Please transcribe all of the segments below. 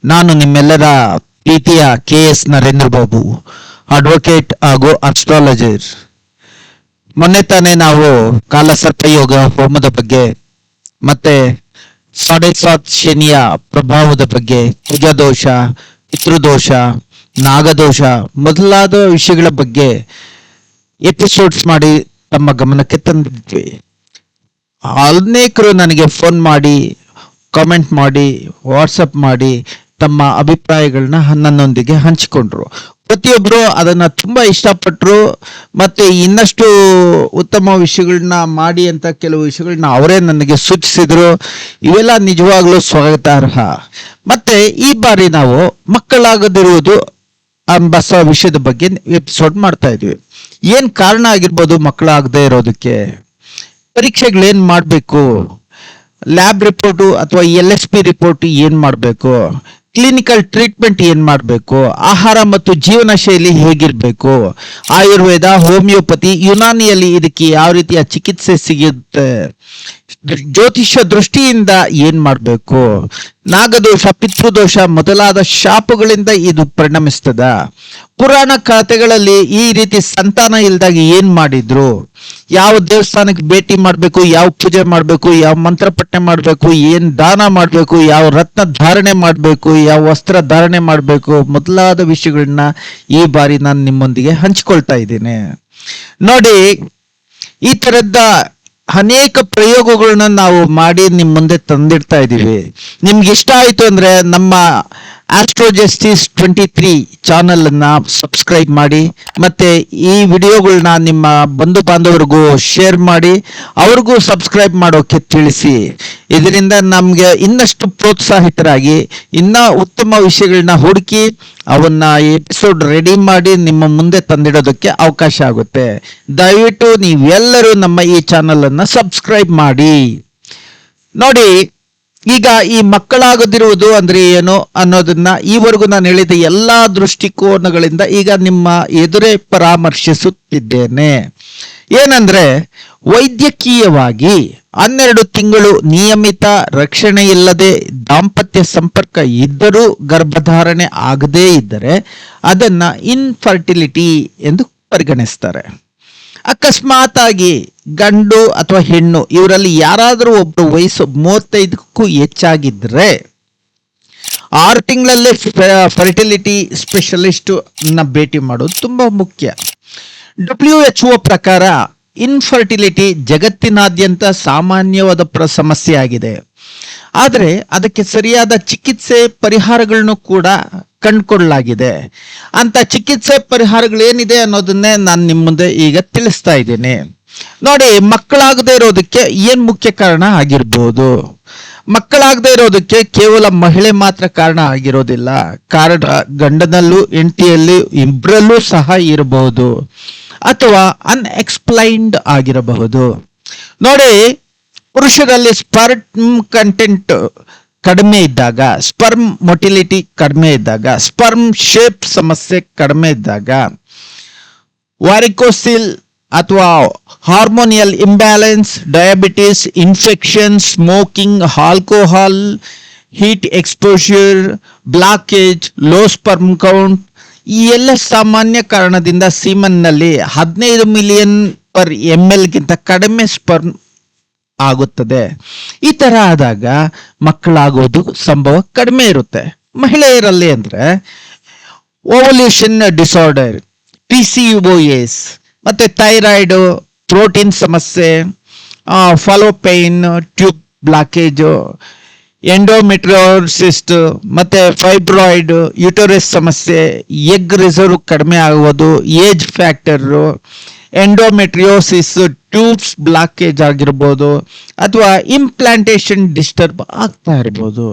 ನಾನು ನಿಮ್ಮೆಲ್ಲರ ಪ್ರೀತಿಯ KS ನರೇಂದ್ರ ಬಾಬು, ಅಡ್ವೊಕೇಟ್ ಹಾಗೂ ಅಸ್ಟ್ರಾಲಜರ್. ಮೊನ್ನೆ ತಾನೇ ನಾವು ಕಾಲಸರ್ಪಯೋಗ ಹೋಮದ ಬಗ್ಗೆ ಮತ್ತೆ 7.5 ಶನಿಯ ಪ್ರಭಾವದ ಬಗ್ಗೆ, ಕುಜದೋಷ, ಪಿತೃದೋಷ, ನಾಗದೋಷ ಮೊದಲಾದ ವಿಷಯಗಳ ಬಗ್ಗೆ ಎಪಿಸೋಡ್ಸ್ ಮಾಡಿ ತಮ್ಮ ಗಮನಕ್ಕೆ ತಂದಿದ್ವಿ. ಅನೇಕರು ನನಗೆ ಫೋನ್ ಮಾಡಿ, ಕಾಮೆಂಟ್ ಮಾಡಿ, ವಾಟ್ಸಪ್ ಮಾಡಿ ತಮ್ಮ ಅಭಿಪ್ರಾಯಗಳನ್ನ ನನ್ನೊಂದಿಗೆ ಹಂಚಿಕೊಂಡ್ರು. ಪ್ರತಿಯೊಬ್ಬರು ಅದನ್ನ ತುಂಬಾ ಇಷ್ಟಪಟ್ಟರು. ಮತ್ತೆ ಇನ್ನಷ್ಟು ಉತ್ತಮ ವಿಷಯಗಳನ್ನ ಮಾಡಿ ಅಂತ ಕೆಲವು ವಿಷಯಗಳನ್ನ ಅವರೇ ನನಗೆ ಸೂಚಿಸಿದ್ರು. ಇವೆಲ್ಲ ನಿಜವಾಗ್ಲೂ ಸ್ವಾಗತಾರ್ಹ. ಮತ್ತೆ ಈ ಬಾರಿ ನಾವು ಮಕ್ಕಳಾಗದಿರುವುದು ಎಂಬ ವಿಷಯದ ಬಗ್ಗೆ ಎಪಿಸೋಡ್ ಮಾಡ್ತಾ ಇದ್ವಿ. ಏನ್ ಕಾರಣ ಆಗಿರ್ಬೋದು ಮಕ್ಕಳಾಗದೇ ಇರೋದಕ್ಕೆ? ಪರೀಕ್ಷೆಗಳೇನ್ ಮಾಡಬೇಕು? ಲ್ಯಾಬ್ ರಿಪೋರ್ಟು ಅಥವಾ LSP ರಿಪೋರ್ಟ್ ಏನ್ ಮಾಡಬೇಕು? ಕ್ಲಿನಿಕಲ್ ಟ್ರೀಟ್ಮೆಂಟ್ ಏನ್ ಮಾಡಬೇಕು? ಆಹಾರ ಮತ್ತು ಜೀವನ ಶೈಲಿ ಹೇಗಿರ್ಬೇಕು? ಆಯುರ್ವೇದ, ಹೋಮಿಯೋಪತಿ, ಯುನಾನಿಯಲ್ಲಿ ಇದಕ್ಕೆ ಯಾವ ರೀತಿಯ ಚಿಕಿತ್ಸೆ ಸಿಗುತ್ತೆ? ಜ್ಯೋತಿಷ್ಯ ದೃಷ್ಟಿಯಿಂದ ಏನ್ ಮಾಡಬೇಕು? ನಾಗದೋಷ, ಪಿತೃದೋಷ ಮೊದಲಾದ ಶಾಪಗಳಿಂದ ಇದು ಪರಿಣಮಿಸ್ತದ? ಪುರಾಣ ಕಥೆಗಳಲ್ಲಿ ಈ ರೀತಿ ಸಂತಾನ ಇಲ್ದಾಗ ಏನ್ ಮಾಡಿದ್ರು? ಯಾವ ದೇವಸ್ಥಾನಕ್ಕೆ ಭೇಟಿ ಮಾಡಬೇಕು, ಯಾವ ಪೂಜೆ ಮಾಡಬೇಕು, ಯಾವ ಮಂತ್ರ ಪಠನೆ ಮಾಡಬೇಕು, ಏನ್ ದಾನ ಮಾಡಬೇಕು, ಯಾವ ರತ್ನ ಧಾರಣೆ ಮಾಡಬೇಕು, ಯಾವ ವಸ್ತ್ರ ಧಾರಣೆ ಮಾಡಬೇಕು ಮೊದಲಾದ ವಿಷಯಗಳನ್ನ ಈ ಬಾರಿ ನಾನು ನಿಮ್ಮೊಂದಿಗೆ ಹಂಚಿಕೊಳ್ತಾ ಇದ್ದೇನೆ. ನೋಡಿ, ಈ ತರದ ಅನೇಕ ಪ್ರಯೋಗಗಳನ್ನ ನಾವು ಮಾಡಿ ನಿಮ್ಮ ಮುಂದೆ ತಂದಿಡ್ತಾ ಇದ್ದೀವಿ. ನಿಮ್ಗೆ ಇಷ್ಟ ಆಯ್ತು ಅಂದ್ರೆ ನಮ್ಮ ಆಸ್ಟ್ರೋಜಸ್ಟಿಸ್ 23 ಚಾನಲ್ ಅನ್ನ ಸಬ್ಸ್ಕ್ರೈಬ್ ಮಾಡಿ, ಮತ್ತೆ ಈ ವಿಡಿಯೋಗಳನ್ನ ನಿಮ್ಮ ಬಂಧು ಬಾಂಧವರಿಗೂ ಶೇರ್ ಮಾಡಿ, ಅವ್ರಿಗೂ ಸಬ್ಸ್ಕ್ರೈಬ್ ಮಾಡೋಕೆ ತಿಳಿಸಿ. ಇದರಿಂದ ನಮ್ಗೆ ಇನ್ನಷ್ಟು ಪ್ರೋತ್ಸಾಹಿತರಾಗಿ ಇನ್ನ ಉತ್ತಮ ವಿಷಯಗಳನ್ನ ಹುಡುಕಿ ಅವನ್ನ ಎಪಿಸೋಡ್ ರೆಡಿ ಮಾಡಿ ನಿಮ್ಮ ಮುಂದೆ ತಂದಿಡೋದಕ್ಕೆ ಅವಕಾಶ ಆಗುತ್ತೆ. ದಯವಿಟ್ಟು ನೀವೆಲ್ಲರೂ ನಮ್ಮ ಈ ಚಾನಲ್ ಅನ್ನ ಸಬ್ಸ್ಕ್ರೈಬ್ ಮಾಡಿ. ನೋಡಿ, ಈಗ ಈ ಮಕ್ಕಳಾಗದಿರುವುದು ಅಂದ್ರೆ ಏನು ಅನ್ನೋದನ್ನ ಈವರೆಗೂ ನಾನು ಹೇಳಿದ ಎಲ್ಲಾ ದೃಷ್ಟಿಕೋನಗಳಿಂದ ಈಗ ನಿಮ್ಮ ಎದುರೇ ಪರಾಮರ್ಶಿಸುತ್ತಿದ್ದೇನೆ. ಏನಂದ್ರೆ, ವೈದ್ಯಕೀಯವಾಗಿ 12 ತಿಂಗಳು ನಿಯಮಿತ ರಕ್ಷಣೆ ಇಲ್ಲದೆ ದಾಂಪತ್ಯ ಸಂಪರ್ಕ ಇದ್ದರೂ ಗರ್ಭಧಾರಣೆ ಆಗದೇ ಇದ್ದರೆ ಅದನ್ನ ಇನ್ಫರ್ಟಿಲಿಟಿ ಎಂದು ಪರಿಗಣಿಸ್ತಾರೆ. ಅಕಸ್ಮಾತ್ ಆಗಿ ಗಂಡು ಅಥವಾ ಹೆಣ್ಣು ಇವರಲ್ಲಿ ಯಾರಾದರೂ ಒಬ್ಬರು ವಯಸ್ಸು 35ಕ್ಕೂ ಹೆಚ್ಚಾಗಿದ್ರೆ 6 ತಿಂಗಳಲ್ಲೇ ಫರ್ಟಿಲಿಟಿ ಸ್ಪೆಷಲಿಸ್ಟ್ ಭೇಟಿ ಮಾಡೋದು ತುಂಬಾ ಮುಖ್ಯ. WHO ಪ್ರಕಾರ ಇನ್ಫರ್ಟಿಲಿಟಿ ಜಗತ್ತಿನಾದ್ಯಂತ ಸಾಮಾನ್ಯವಾದ ಸಮಸ್ಯೆ ಆಗಿದೆ. ಆದರೆ ಅದಕ್ಕೆ ಸರಿಯಾದ ಚಿಕಿತ್ಸೆ ಪರಿಹಾರಗಳನ್ನು ಕೂಡ ಕಂಡುಕೊಳ್ಳಲಾಗಿದೆ. ಅಂತ ಚಿಕಿತ್ಸೆ ಪರಿಹಾರಗಳೇನಿದೆ ಅನ್ನೋದನ್ನೇ ನಾನು ನಿಮ್ಮ ಮುಂದೆ ಈಗ ತಿಳಿಸ್ತಾ ಇದ್ದೇನೆ. ನೋಡಿ, ಮಕ್ಕಳಾಗದೇ ಇರೋದಕ್ಕೆ ಏನ್ ಮುಖ್ಯ ಕಾರಣ ಆಗಿರ್ಬೋದು? ಮಕ್ಕಳಾಗದೇ ಇರೋದಕ್ಕೆ ಕೇವಲ ಮಹಿಳೆ ಮಾತ್ರ ಕಾರಣ ಆಗಿರೋದಿಲ್ಲ. ಕಾರಣ ಗಂಡನಲ್ಲೂ ಹೆಂಡತಿಯಲ್ಲಿ ಇಬ್ಬರಲ್ಲೂ ಸಹ ಇರಬಹುದು, ಅಥವಾ ಅನ್ಎಕ್ಸ್ಪ್ಲೈನ್ಡ್ ಆಗಿರಬಹುದು. ನೋಡಿ, ಪುರುಷರಲ್ಲಿ ಸ್ಪರ್ಮ್ ಕಂಟೆಂಟ್ ಕಡಿಮೆ ಇದ್ದಾಗ, ಸ್ಪರ್ಮ್ ಮೊಟಿಲಿಟಿ ಕಡಿಮೆ ಇದ್ದಾಗ, ಸ್ಪರ್ಮ್ ಶೇಪ್ ಸಮಸ್ಯೆ ಕಡಿಮೆ ಇದ್ದಾಗ, ವಾರಿಕೋಸಿಲ್ ಅಥವಾ hormonal imbalance, diabetes, infection, smoking, alcohol, heat exposure, blockage, low sperm count, ಈ ಎಲ್ಲ ಸಾಮಾನ್ಯ ಕಾರಣದಿಂದ ಸೀಮನ್ನಲ್ಲಿ 15 mg/ml ಗಿಂತ ಕಡಿಮೆ ಸ್ಪರ್ಮ್ ಆಗುತ್ತದೆ. ಈ ತರ ಆದಾಗ ಮಕ್ಕಳಾಗೋದು ಸಂಭವ ಕಡಿಮೆ ಇರುತ್ತೆ. ಮಹಿಳೆಯರಲ್ಲಿ ಅಂದ್ರೆ ಓವಲ್ಯೂಷನ್ ಡಿಸಾರ್ಡರ್, PCOS, ಮತ್ತೆ ಥೈರಾಯ್ಡ್, ಪ್ರೋಟೀನ್ ಸಮಸ್ಯೆ, ಫಾಲೋಪೈನ್ ಟ್ಯೂಬ್ ಬ್ಲಾಕೇಜ್, ಎಂಡೋಮೆಟ್ರಿಯೋಸಿಸ್, ಮತ್ತೆ ಫೈಬ್ರಾಯ್ಡ್, ಯುಟರಸ್ ಸಮಸ್ಯೆ, ಎಗ್ ರಿಸರ್ವ್ ಕಡಿಮೆ ಆಗುವುದು, age factor, endometriosis, tubes blockage ಆಗಿರ್ಬೋದು, ಅಥವಾ ಇಂಪ್ಲಾಂಟೇಶನ್ ಡಿಸ್ಟರ್ಬ್ ಆಗ್ತಾ ಇರ್ಬೋದು.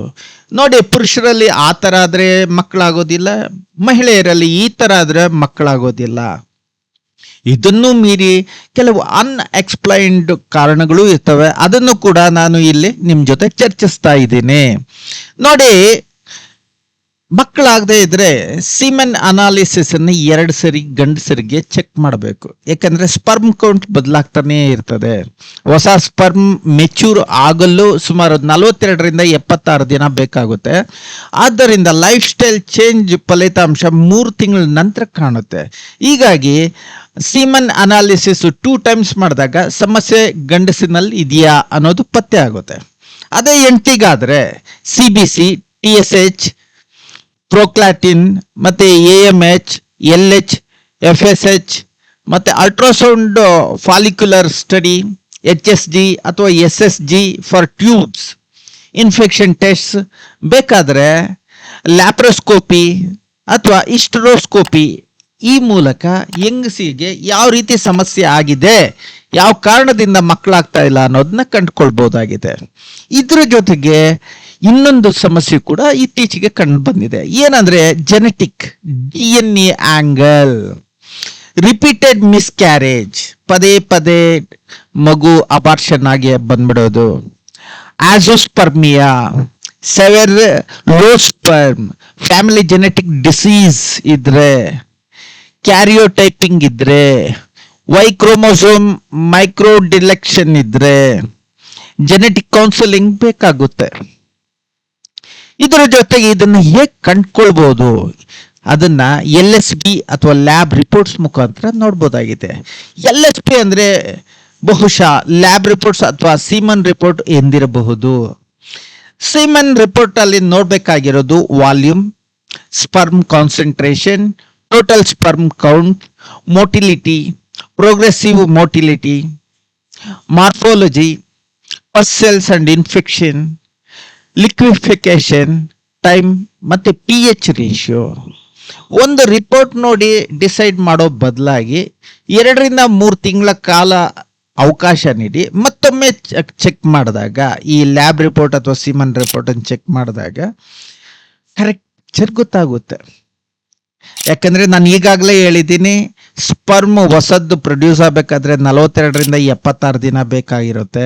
ನೋಡಿ, ಪುರುಷರಲ್ಲಿ ಆ ತರ ಆದ್ರೆ ಮಕ್ಕಳಾಗೋದಿಲ್ಲ, ಮಹಿಳೆಯರಲ್ಲಿ ಈ ತರ ಆದ್ರೆ ಮಕ್ಕಳಾಗೋದಿಲ್ಲ. ಇದನ್ನು ಮೀರಿ ಕೆಲವು ಅನ್ಎಕ್ಸ್ಪ್ಲೈನ್ಡ್ ಕಾರಣಗಳು ಇರ್ತವೆ. ಅದನ್ನು ಕೂಡ ನಾನು ಇಲ್ಲಿ ನಿಮ್ ಜೊತೆ ಚರ್ಚಿಸ್ತಾ ಇದ್ದೀನಿ. ನೋಡಿ, ಮಕ್ಕಳಾಗದೇ ಇದ್ರೆ ಸೀಮೆನ್ ಅನಾಲಿಸಿಸ್ ಅನ್ನು 2 ಸರಿ ಗಂಡಸರಿಗೆ ಚೆಕ್ ಮಾಡಬೇಕು. ಯಾಕಂದ್ರೆ ಸ್ಪರ್ಮ್ ಕೌಂಟ್ ಬದಲಾಗ್ತಾನೆ ಇರ್ತದೆ. ಹೊಸ ಸ್ಪರ್ಮ್ ಮೆಚ್ಯೂರ್ ಆಗಲು ಸುಮಾರು 42 ರಿಂದ 76 ದಿನ ಬೇಕಾಗುತ್ತೆ. ಆದ್ದರಿಂದ ಲೈಫ್ ಸ್ಟೈಲ್ ಚೇಂಜ್ ಫಲಿತಾಂಶ 3 ತಿಂಗಳ ನಂತರ ಕಾಣುತ್ತೆ. ಹೀಗಾಗಿ ಸೀಮನ್ ಅನಾಲಿಸಿಸ್ 2 ಟೈಮ್ಸ್ ಮಾಡಿದಾಗ ಸಮಸ್ಯೆ ಗಂಡಸಿನಲ್ಲಿ ಇದೆಯಾ ಅನ್ನೋದು ಪತ್ತೆ ಆಗುತ್ತೆ. ಅದೇ ಹೆಂಡತಿಗಾದ್ರೆ CBC, TSH, ಪ್ರೋಕ್ಲಾಟಿನ್ ಮತ್ತೆ AMH, LH, FSH ಮತ್ತೆ ಅಲ್ಟ್ರಾಸೌಂಡ್ ಫಾಲಿಕ್ಯುಲರ್ ಸ್ಟಡಿ, HSG ಅಥವಾ SSG for tubes, infection test, ಬೇಕಾದ್ರೆ ಲ್ಯಾಪ್ರೋಸ್ಕೋಪಿ ಅಥವಾ ಹಿಸ್ಟರೋಸ್ಕೋಪಿ ಈ ಮೂಲಕ ಹೆಂಗಸಿಗೆ ಯಾವ ರೀತಿ ಸಮಸ್ಯೆ ಆಗಿದೆ, ಯಾವ ಕಾರಣದಿಂದ ಮಕ್ಕಳಾಗ್ತಾ ಇಲ್ಲ ಅನ್ನೋದನ್ನ ಕಂಡುಕೊಳ್ಬಹುದಾಗಿದೆ. ಇದ್ರ ಜೊತೆಗೆ ಇನ್ನೊಂದು ಸಮಸ್ಯೆ ಕೂಡ ಇತ್ತೀಚೆಗೆ ಕಂಡು ಬಂದಿದೆ. ಏನಂದ್ರೆ genetic DNA angle, repeated miscarriage, ಪದೇ ಪದೇ ಮಗು ಅಬಾರ್ಷನ್ ಆಗಿ ಬಂದ್ಬಿಡೋದು, azoospermia, severe low sperm, family genetic disease ಇದ್ರೆ, ಕ್ಯಾರಿಯೋಟೈಪಿಂಗ್ ಇದ್ರೆ, ವೈ ಕ್ರೋಮೋಸೋಮ್ ಮೈಕ್ರೋ ಡಿಲೆಕ್ಷನ್ ಇದ್ರೆ ಜೆನೆಟಿಕ್ ಕೌನ್ಸಿಲಿಂಗ್ ಬೇಕಾಗುತ್ತೆ. ಇದರ ಜೊತೆಗೆ ಇದನ್ನ ಹೇಗೆ ಕಂಡುಕೊಳ್ಬಹುದು ಅದನ್ನ LSB ಅಥವಾ ಲ್ಯಾಬ್ ರಿಪೋರ್ಟ್ಸ್ ಮುಖಾಂತರ ನೋಡ್ಬೋದಾಗಿದೆ. LSB ಅಂದ್ರೆ ಬಹುಶಃ ಲ್ಯಾಬ್ ರಿಪೋರ್ಟ್ಸ್ ಅಥವಾ ಸೀಮನ್ ರಿಪೋರ್ಟ್ ಎಂದಿರಬಹುದು. ಸೀಮನ್ ರಿಪೋರ್ಟ್ ಅಲ್ಲಿ ನೋಡ್ಬೇಕಾಗಿರೋದು volume, sperm concentration, total sperm count, motility, progressive motility, morphology, pus cells and infection, liquefaction time ಮತ್ತೆ pH ರೇಷಿಯೋ. ಒಂದು ರಿಪೋರ್ಟ್ ನೋಡಿ ಡಿಸೈಡ್ ಮಾಡೋ ಬದಲಾಗಿ 2 ರಿಂದ 3 ತಿಂಗಳ ಕಾಲ ಅವಕಾಶ ನೀಡಿ ಮತ್ತೊಮ್ಮೆ ಚೆಕ್ ಮಾಡಿದಾಗ, ಈ ಲ್ಯಾಬ್ ರಿಪೋರ್ಟ್ ಅಥವಾ ಸೀಮನ್ ರಿಪೋರ್ಟ್ ಅನ್ನು ಚೆಕ್ ಮಾಡಿದಾಗ ಕರೆಕ್ಟ್ ಪಿಕ್ಚರ್ ಗೊತ್ತಾಗುತ್ತೆ. ಯಾಕಂದ್ರೆ ನಾನು ಈಗಾಗಲೇ ಹೇಳಿದ್ದೀನಿ, ಸ್ಪರ್ಮ್ ಹೊಸದ್ದು ಪ್ರೊಡ್ಯೂಸ್ ಆಗಬೇಕಾದ್ರೆ 42 ರಿಂದ 76 ದಿನ ಬೇಕಾಗಿರುತ್ತೆ.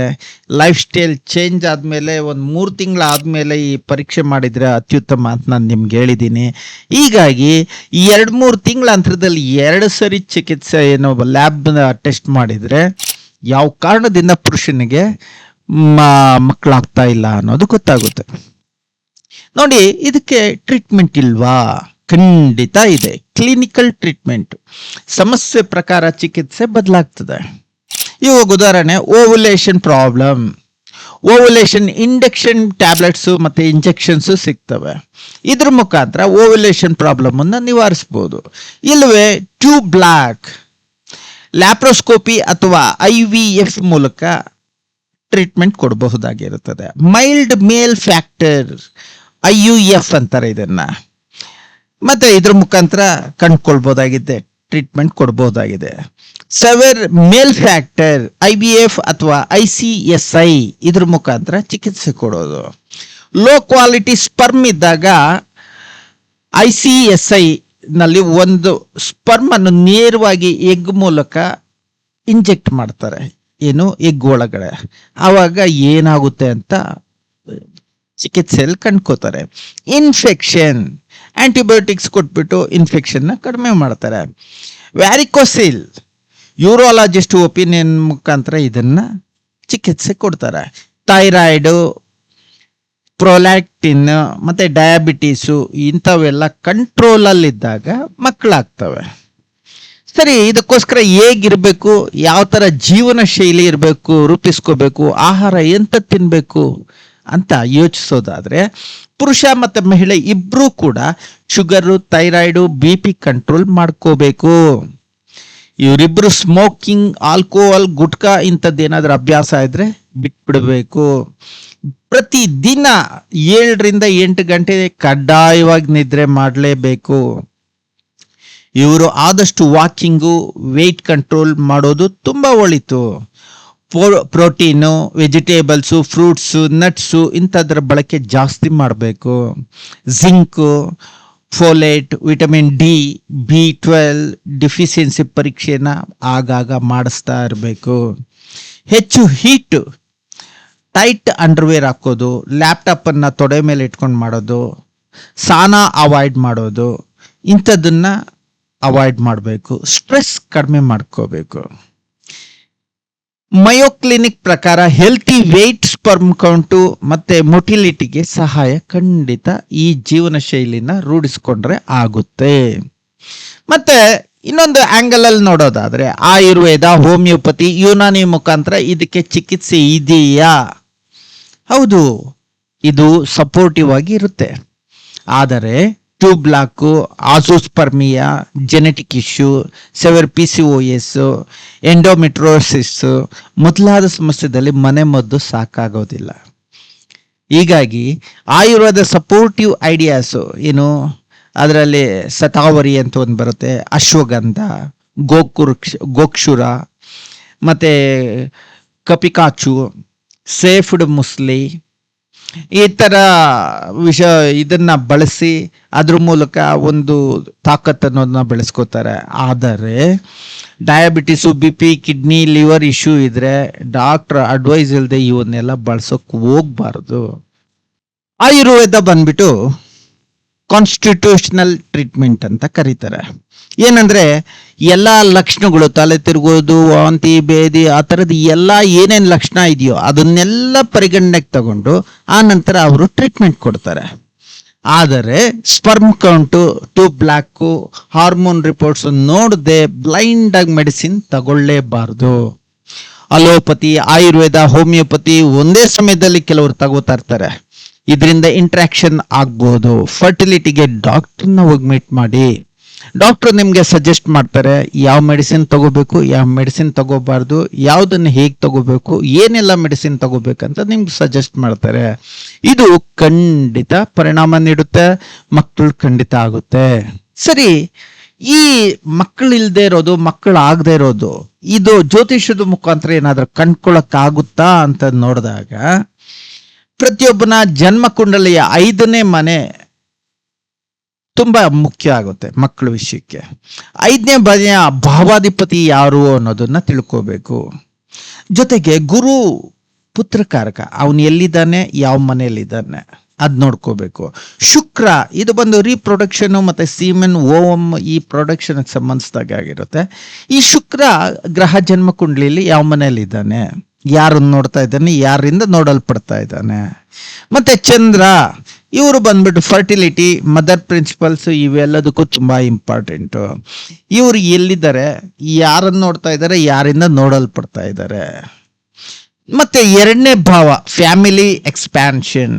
ಲೈಫ್ ಸ್ಟೈಲ್ ಚೇಂಜ್ ಆದ್ಮೇಲೆ 3 ತಿಂಗಳು ಆದ್ಮೇಲೆ ಈ ಪರೀಕ್ಷೆ ಮಾಡಿದ್ರೆ ಅತ್ಯುತ್ತಮ ಅಂತ ನಾನು ನಿಮ್ಗೆ ಹೇಳಿದ್ದೀನಿ. ಹೀಗಾಗಿ ಈ 2-3 ತಿಂಗಳ ಅಂತರದಲ್ಲಿ 2 ಸರಿ ಚಿಕಿತ್ಸೆ ಏನೋ ಲ್ಯಾಬ್ ಟೆಸ್ಟ್ ಮಾಡಿದ್ರೆ ಯಾವ ಕಾರಣದಿಂದ ಪುರುಷನಿಗೆ ಮಕ್ಕಳಾಗ್ತಾ ಇಲ್ಲ ಅನ್ನೋದು ಗೊತ್ತಾಗುತ್ತೆ. ನೋಡಿ, ಇದಕ್ಕೆ ಟ್ರೀಟ್ಮೆಂಟ್ ಇಲ್ವಾ? ಖಂಡಿತ ಇದೆ. ಕ್ಲಿನಿಕಲ್ ಟ್ರೀಟ್ಮೆಂಟ್, ಸಮಸ್ಯೆ ಪ್ರಕಾರ ಚಿಕಿತ್ಸೆ ಬದಲಾಗ್ತದೆ. ಇವಾಗ ಉದಾಹರಣೆ, ovulation problem, ovulation induction tablets ಮತ್ತೆ ಇಂಜೆಕ್ಷನ್ಸ್ ಸಿಗ್ತವೆ. ಇದ್ರ ಮುಖಾಂತರ ಓವುಲೇಷನ್ ಪ್ರಾಬ್ಲಮ್ ಅನ್ನ ನಿವಾರಿಸಬಹುದು. ಇಲ್ಲವೇ ಟ್ಯೂಬ್ ಬ್ಲಾಕ್, ಲ್ಯಾಪ್ರೋಸ್ಕೋಪಿ ಅಥವಾ IVF ಮೂಲಕ ಟ್ರೀಟ್ಮೆಂಟ್ ಕೊಡಬಹುದಾಗಿರುತ್ತದೆ. ಮೈಲ್ಡ್ ಮೇಲ್ ಫ್ಯಾಕ್ಟರ್ IUF ಅಂತಾರೆ ಇದನ್ನ, ಮತ್ತೆ ಇದ್ರ ಮುಖಾಂತರ ಕಂಡುಕೊಳ್ಬಹುದಾಗಿದೆ, ಟ್ರೀಟ್ಮೆಂಟ್ ಕೊಡಬಹುದಾಗಿದೆ. ಸೆವೆರ್ ಮೇಲ್ ಫ್ಯಾಕ್ಟರ್ IVF ಅಥವಾ ICSI ಇದ್ರ ಮುಖಾಂತರ ಚಿಕಿತ್ಸೆ ಕೊಡೋದು. ಲೋ ಕ್ವಾಲಿಟಿ ಸ್ಪರ್ಮ್ ಇದ್ದಾಗ ICSI ನಲ್ಲಿ ಒಂದು ಸ್ಪರ್ಮ್ ಅನ್ನು ನೇರವಾಗಿ ಎಗ್ ಮೂಲಕ ಇಂಜೆಕ್ಟ್ ಮಾಡ್ತಾರೆ, ಏನು ಎಗ್ ಒಳಗಡೆ. ಆವಾಗ ಏನಾಗುತ್ತೆ ಅಂತ ಚಿಕಿತ್ಸೆಯಲ್ಲಿ ಕಂಡ್ಕೋತಾರೆ. ಇನ್ಫೆಕ್ಷನ್, ಆಂಟಿಬಯೋಟಿಕ್ಸ್ ಕೊಟ್ಬಿಟ್ಟು ಇನ್ಫೆಕ್ಷನ್ ಕಡಿಮೆ ಮಾಡ್ತಾರೆ. ವ್ಯಾರಿಕೋಸಿಲ್, ಯೂರೋಲಾಜಿಸ್ಟ್ ಒಪಿನಿಯನ್ ಮುಖಾಂತರ ಇದನ್ನ ಚಿಕಿತ್ಸೆ ಕೊಡ್ತಾರೆ. ಥೈರಾಯ್ಡು, ಪ್ರೊಲ್ಯಾಕ್ಟಿನ್ ಮತ್ತೆ ಡಯಾಬಿಟೀಸು ಇಂಥವೆಲ್ಲ ಕಂಟ್ರೋಲಲ್ಲಿದ್ದಾಗ ಮಕ್ಕಳಾಗ್ತವೆ. ಸರಿ, ಇದಕ್ಕೋಸ್ಕರ ಹೇಗಿರ್ಬೇಕು, ಯಾವ ಥರ ಜೀವನ ಶೈಲಿ ಇರಬೇಕು, ರೂಪಿಸ್ಕೋಬೇಕು, ಆಹಾರ ಎಂತ ತಿನ್ಬೇಕು ಅಂತ ಯೋಚಿಸೋದಾದ್ರೆ ಪುರುಷ ಮತ್ತು ಮಹಿಳೆ ಇಬ್ರು ಕೂಡ ಶುಗರು, ಥೈರಾಯ್ಡು, BP ಕಂಟ್ರೋಲ್ ಮಾಡ್ಕೋಬೇಕು. ಇವರಿಬ್ರು ಸ್ಮೋಕಿಂಗ್, ಆಲ್ಕೋಹಾಲ್, ಗುಟ್ಕಾ ಇಂಥದ್ದೇನಾದ್ರೂ ಅಭ್ಯಾಸ ಇದ್ರೆ ಬಿಟ್ಬಿಡ್ಬೇಕು. ಪ್ರತಿದಿನ 7 ರಿಂದ 8 ಗಂಟೆ ಕಡ್ಡಾಯವಾಗಿ ನಿದ್ರೆ ಮಾಡಲೇಬೇಕು. ಇವರು ಆದಷ್ಟು ವಾಕಿಂಗು, ವೆಯ್ಟ್ ಕಂಟ್ರೋಲ್ ಮಾಡೋದು ತುಂಬಾ ಒಳಿತು. ಪ್ರೋಟೀನು, ವೆಜಿಟೇಬಲ್ಸು, ಫ್ರೂಟ್ಸು, ನಟ್ಸು ಇಂಥದ್ರ ಬಳಕೆ ಜಾಸ್ತಿ ಮಾಡಬೇಕು. Zinc, folate, vitamin D, B12 deficiency ಪರೀಕ್ಷೆನ ಆಗಾಗ ಮಾಡಿಸ್ತಾ ಇರಬೇಕು. ಹೆಚ್ಚು ಹೀಟ್, ಟೈಟ್ ಅಂಡರ್ವೇರ್ ಹಾಕೋದು, ಲ್ಯಾಪ್ಟಾಪ್ ಅನ್ನ ತೊಡೆ ಮೇಲೆ ಇಟ್ಕೊಂಡು ಮಾಡೋದು, ಸಾನ ಅವಾಯ್ಡ್ ಮಾಡೋದು, ಇಂಥದ್ದನ್ನ ಅವಾಯ್ಡ್ ಮಾಡಬೇಕು. ಸ್ಟ್ರೆಸ್ ಕಡಿಮೆ ಮಾಡ್ಕೋಬೇಕು. ಮಯೋ ಕ್ಲಿನಿಕ್ ಪ್ರಕಾರ ಹೆಲ್ತಿ ವೇಟ್, ಸ್ಪರ್ಮ್ ಕೌಂಟು ಮತ್ತೆ ಮೊಟಿಲಿಟಿಗೆ ಸಹಾಯ ಖಂಡಿತ ಈ ಜೀವನ ಶೈಲಿನ ರೂಢಿಸ್ಕೊಂಡ್ರೆ ಆಗುತ್ತೆ. ಮತ್ತೆ ಇನ್ನೊಂದು ಆಂಗಲ್ ಅಲ್ಲಿ ನೋಡೋದಾದ್ರೆ ಆಯುರ್ವೇದ, ಹೋಮಿಯೋಪತಿ, ಯುನಾನಿ ಮುಖಾಂತರ ಇದಕ್ಕೆ ಚಿಕಿತ್ಸೆ ಇದೆಯಾ? ಹೌದು, ಇದು ಸಪೋರ್ಟಿವ್ ಆಗಿ ಇರುತ್ತೆ. ಆದರೆ tube block, azoospermia, genetic issue, severe PCOS, endometriosis ಮೊದಲಾದ ಸಮಸ್ಯೆದಲ್ಲಿ ಮನೆಮದ್ದು ಸಾಕಾಗೋದಿಲ್ಲ. ಹೀಗಾಗಿ ಆಯುರ್ವೇದ ಸಪೋರ್ಟಿವ್ ಐಡಿಯಾಸು ಏನು, ಅದರಲ್ಲಿ ಸತಾವರಿ ಅಂತ ಒಂದು ಬರುತ್ತೆ, ಅಶ್ವಗಂಧ, ಗೋಕ್ಷುರ, ಮತ್ತೆ ಕಪಿಕಾಚು, ಸೇಫ್ಡ್ ಮುಸ್ಲಿ, ಈ ಥರ ಇದನ್ನ ಬಳಸಿ ಅದ್ರ ಮೂಲಕ ಒಂದು ತಾಕತ್ತನ್ನೋದನ್ನ ಬೆಳೆಸ್ಕೋತಾರೆ. ಆದರೆ diabetes, BP, kidney, liver issue ಇದ್ರೆ ಡಾಕ್ಟರ್ ಅಡ್ವೈಸ್ ಇಲ್ಲದೆ ಇವನ್ನೆಲ್ಲ ಬಳಸೋಕೆ ಹೋಗ್ಬಾರ್ದು. ಆಯುರ್ವೇದ ಬಂದ್ಬಿಟ್ಟು ಕಾನ್ಸ್ಟಿಟ್ಯೂಷನಲ್ ಟ್ರೀಟ್ಮೆಂಟ್ ಅಂತ ಕರೀತಾರೆ. ಏನಂದ್ರೆ ಎಲ್ಲ ಲಕ್ಷಣಗಳು, ತಲೆ ತಿರುಗೋದು, ವಾಂತಿ, ಬೇದಿ, ಆ ಥರದ್ದು ಎಲ್ಲ ಏನೇನು ಲಕ್ಷಣ ಇದೆಯೋ ಅದನ್ನೆಲ್ಲ ಪರಿಗಣನೆಗೆ ತಗೊಂಡು ಆ ನಂತರ ಅವರು ಟ್ರೀಟ್ಮೆಂಟ್ ಕೊಡ್ತಾರೆ. ಆದರೆ sperm count, tube block, hormone reports ನೋಡದೆ ಬ್ಲೈಂಡ್ ಆಗಿ ಮೆಡಿಸಿನ್ ತಗೊಳ್ಳೇಬಾರ್ದು. ಅಲೋಪತಿ, ಆಯುರ್ವೇದ, ಹೋಮಿಯೋಪತಿ ಒಂದೇ ಸಮಯದಲ್ಲಿ ಕೆಲವರು ತಗೋತಾ ಇರ್ತಾರೆ. ಇದರಿಂದ ಇಂಟ್ರಾಕ್ಷನ್ ಆಗ್ಬೋದು. ಫರ್ಟಿಲಿಟಿಗೆ ಡಾಕ್ಟರ್ನ ಹೋಗಿ ಮೀಟ್ ಮಾಡಿ. ಡಾಕ್ಟರ್ ನಿಮಗೆ ಸಜೆಸ್ಟ್ ಮಾಡ್ತಾರೆ ಯಾವ ಮೆಡಿಸಿನ್ ತಗೋಬೇಕು, ಯಾವ ಮೆಡಿಸಿನ್ ತಗೋಬಾರ್ದು, ಯಾವುದನ್ನು ಹೇಗೆ ತಗೋಬೇಕು, ಏನೆಲ್ಲ ಮೆಡಿಸಿನ್ ತಗೋಬೇಕಂತ ನಿಮ್ಗೆ ಸಜೆಸ್ಟ್ ಮಾಡ್ತಾರೆ. ಇದು ಖಂಡಿತ ಪರಿಣಾಮ ನೀಡುತ್ತೆ, ಮಕ್ಕಳು ಖಂಡಿತ ಆಗುತ್ತೆ. ಸರಿ, ಈ ಮಕ್ಕಳು ಇಲ್ಲದೆ ಇರೋದು, ಮಕ್ಕಳು ಆಗದೆ ಇರೋದು, ಇದು ಜ್ಯೋತಿಷದ ಮುಖಾಂತರ ಏನಾದ್ರೂ ಕಂಡ್ಕೊಳಕ್ಕಾಗುತ್ತಾ ಅಂತ ನೋಡಿದಾಗ ಪ್ರತಿಯೊಬ್ಬನ ಜನ್ಮ ಕುಂಡಲಿಯ 5ನೇ ಮನೆ ತುಂಬಾ ಮುಖ್ಯ ಆಗುತ್ತೆ ಮಕ್ಕಳ ವಿಷಯಕ್ಕೆ. 5ನೇ ಮನೆಯ ಭಾವಾಧಿಪತಿ ಯಾರು ಅನ್ನೋದನ್ನ ತಿಳ್ಕೋಬೇಕು. ಜೊತೆಗೆ ಗುರು ಪುತ್ರಕಾರಕ, ಅವನು ಎಲ್ಲಿದ್ದಾನೆ, ಯಾವ ಮನೆಯಲ್ಲಿದ್ದಾನೆ ಅದ್ ನೋಡ್ಕೋಬೇಕು. ಶುಕ್ರ, ಇದು ಬಂದು ರೀಪ್ರೊಡಕ್ಷನ್ ಮತ್ತೆ ಸೀಮೆನ್, ಓವಮ್, ಈ ಪ್ರೊಡಕ್ಷನ್ ಸಂಬಂಧಿಸಿದಾಗ ಆಗಿರುತ್ತೆ. ಈ ಶುಕ್ರ ಗ್ರಹ ಜನ್ಮ ಕುಂಡಲಿಯಲ್ಲಿ ಯಾವ ಮನೆಯಲ್ಲಿದ್ದಾನೆ, ಯಾರನ್ನು ನೋಡ್ತಾ ಇದ್ದಾನೆ, ಯಾರಿಂದ ನೋಡಲ್ಪಡ್ತಾ ಇದ್ದಾನೆ. ಮತ್ತೆ ಚಂದ್ರ, ಇವರು ಬಂದ್ಬಿಟ್ಟು ಫರ್ಟಿಲಿಟಿ, ಮದರ್ ಪ್ರಿನ್ಸಿಪಲ್ಸ್, ಇವೆಲ್ಲದಕ್ಕೂ ತುಂಬಾ ಇಂಪಾರ್ಟೆಂಟು. ಇವರು ಎಲ್ಲಿದ್ದಾರೆ, ಯಾರನ್ನು ನೋಡ್ತಾ ಇದ್ದಾರೆ, ಯಾರಿಂದ ನೋಡಲ್ಪಡ್ತಾ ಇದ್ದಾರೆ. ಮತ್ತೆ 2ನೇ ಭಾವ ಫ್ಯಾಮಿಲಿ ಎಕ್ಸ್ಪ್ಯಾನ್ಷನ್,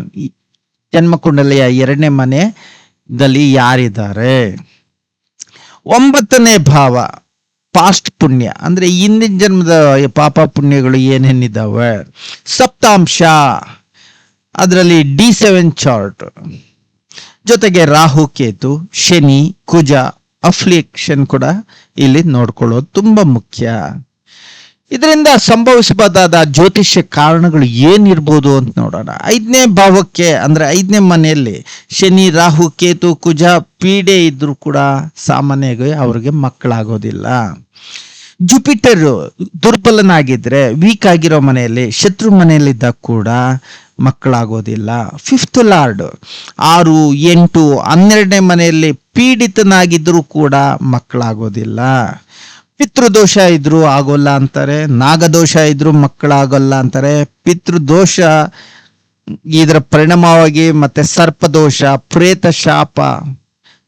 ಜನ್ಮಕುಂಡಲಿಯ 2ನೇ ಮನೆಯಲ್ಲಿ ಯಾರಿದ್ದಾರೆ. 9ನೇ ಭಾವ ಪಾಸ್ಟ್ ಪುಣ್ಯ, ಅಂದ್ರೆ ಹಿಂದಿನ ಜನ್ಮದ ಪಾಪ ಪುಣ್ಯಗಳು ಏನೇನಿದ್ದಾವೆ. ಸಪ್ತಾಂಶ, ಅದರಲ್ಲಿ D7 ಚಾರ್ಟ್. ಜೊತೆಗೆ ರಾಹು, ಕೇತು, ಶನಿ, ಕುಜ, ಅಫ್ಲಿಕ್ಷನ್ ಕೂಡ ಇಲ್ಲಿ ನೋಡ್ಕೊಳ್ಳೋದು ತುಂಬಾ ಮುಖ್ಯ. ಇದರಿಂದ ಸಂಭವಿಸಬಹುದಾದ ಜ್ಯೋತಿಷ್ಯ ಕಾರಣಗಳು ಏನಿರ್ಬೋದು ಅಂತ ನೋಡೋಣ. 5ನೇ ಭಾವಕ್ಕೆ ಅಂದ್ರೆ 5ನೇ ಮನೆಯಲ್ಲಿ ಶನಿ, ರಾಹು, ಕೇತು, ಕುಜ ಪೀಡೆ ಇದ್ರೂ ಕೂಡ ಸಾಮಾನ್ಯವಾಗಿ ಅವ್ರಿಗೆ ಮಕ್ಕಳಾಗೋದಿಲ್ಲ. ಜುಪಿಟರ್ ದುರ್ಬಲನಾಗಿದ್ರೆ, ವೀಕ್ ಆಗಿರೋ ಮನೆಯಲ್ಲಿ, ಶತ್ರು ಮನೆಯಲ್ಲಿದ್ದಾಗ ಕೂಡ ಮಕ್ಕಳಾಗೋದಿಲ್ಲ. 5th ಲಾರ್ಡ್ 6, 8, 12ನೇ ಮನೆಯಲ್ಲಿ ಪೀಡಿತನಾಗಿದ್ರೂ ಕೂಡ ಮಕ್ಕಳಾಗೋದಿಲ್ಲ. ಪಿತೃದೋಷ ಇದ್ರು ಆಗೋಲ್ಲ ಅಂತಾರೆ, ನಾಗದೋಷ ಇದ್ರು ಮಕ್ಕಳಾಗೋಲ್ಲ ಅಂತಾರೆ. ಪಿತೃದೋಷ ಇದರ ಪರಿಣಾಮವಾಗಿ ಮತ್ತೆ ಸರ್ಪದೋಷ, ಪ್ರೇತ ಶಾಪ,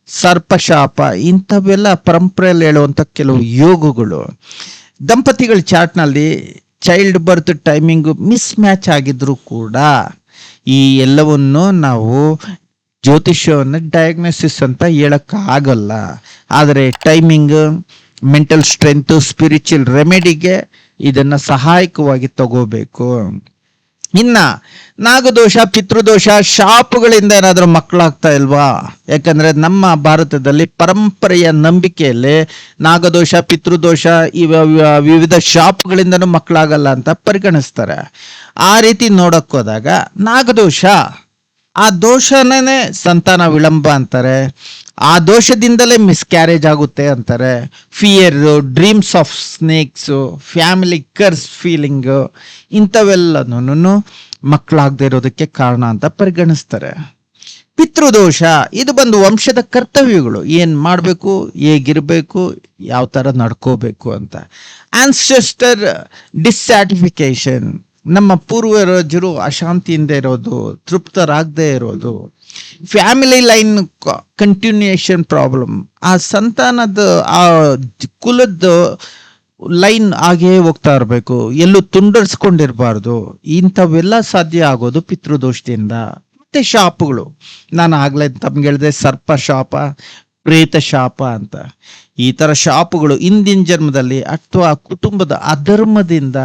ಸರ್ಪಶಾಪ, ಇಂಥವೆಲ್ಲ ಪರಂಪರೆಯಲ್ಲಿ ಹೇಳುವಂತ ಕೆಲವು ಯೋಗಗಳು. ದಂಪತಿಗಳ ಚಾರ್ಟ್ನಲ್ಲಿ child birth timing miss match ಆಗಿದ್ರು ಕೂಡ ಈ ಎಲ್ಲವನ್ನು ನಾವು ಜ್ಯೋತಿಷ್ಯವನ್ನು ಡಯಾಗ್ನೋಸಿಸ್ ಅಂತ ಹೇಳಕ್ ಆಗಲ್ಲ. ಆದರೆ ಟೈಮಿಂಗ್, ಮೆಂಟಲ್ ಸ್ಟ್ರೆಂತ್, ಸ್ಪಿರಿಚುವಲ್ ರೆಮಿಡಿಗೆ ಇದನ್ನ ಸಹಾಯಕವಾಗಿ ತಗೋಬೇಕು. ಇನ್ನ ನಾಗದೋಷ, ಪಿತೃದೋಷ, ಶಾಪಗಳಿಂದ ಏನಾದರೂ ಮಕ್ಕಳಾಗ್ತಾ ಇಲ್ವಾ? ಯಾಕಂದ್ರೆ ನಮ್ಮ ಭಾರತದಲ್ಲಿ ಪರಂಪರೆಯ ನಂಬಿಕೆಯಲ್ಲಿ ನಾಗದೋಷ, ಪಿತೃದೋಷ, ವಿವಿಧ ಶಾಪಗಳಿಂದನೂ ಮಕ್ಕಳಾಗಲ್ಲ ಅಂತ ಪರಿಗಣಿಸ್ತಾರೆ. ಆ ರೀತಿ ನೋಡಕ್ ಹೋದಾಗ ನಾಗದೋಷ, ಆ ದೋಷನೇ ಸಂತಾನ ವಿಳಂಬ ಅಂತಾರೆ. ಆ ದೋಷದಿಂದಲೇ ಮಿಸ್ಕ್ಯಾರೇಜ್ ಆಗುತ್ತೆ ಅಂತಾರೆ. Fear, dreams of snakes, family curse feeling, ಇಂಥವೆಲ್ಲನೂ ಮಕ್ಕಳಾಗದೆ ಇರೋದಕ್ಕೆ ಕಾರಣ ಅಂತ ಪರಿಗಣಿಸ್ತಾರೆ. ಪಿತೃದೋಷ ಇದು ಬಂದು ವಂಶದ ಕರ್ತವ್ಯಗಳು, ಏನ್ ಮಾಡಬೇಕು, ಹೇಗಿರ್ಬೇಕು, ಯಾವ ತರ ನಡ್ಕೋಬೇಕು ಅಂತ. ಆನ್ಸೆಸ್ಟರ್ ಡಿಸ್ಸ್ಯಾಟಿಫಿಕೇಶನ್, ನಮ್ಮ ಪೂರ್ವಜರು ಅಶಾಂತಿಯಿಂದ ಇರೋದು, ತೃಪ್ತರಾಗದೆ ಇರೋದು. ಫ್ಯಾಮಿಲಿ ಲೈನ್ ಕಂಟಿನ್ಯೂಯೇಷನ್ ಪ್ರಾಬ್ಲಮ್, ಆ ಸಂತಾನದ ಆ ಕುಲದ ಲೈನ್ ಹಾಗೇ ಹೋಗ್ತಾ ಇರಬೇಕು, ಎಲ್ಲೂ ತುಂಡರಿಸ್ಕೊಂಡಿರ್ಬಾರ್ದು. ಇಂಥವೆಲ್ಲ ಸಾಧ್ಯ ಆಗೋದು ಪಿತೃದೋಷದಿಂದ. ಮತ್ತೆ ಶಾಪಗಳು, ನಾನು ಆಗ್ಲೇ ತಮ್ಗೆ ಹೇಳಿದೆ ಸರ್ಪ ಶಾಪ, ಪ್ರೇತ ಶಾಪ ಅಂತ. ಈ ತರ ಶಾಪಗಳು ಹಿಂದಿನ ಜನ್ಮದಲ್ಲಿ ಅಥವಾ ಕುಟುಂಬದ ಅಧರ್ಮದಿಂದ,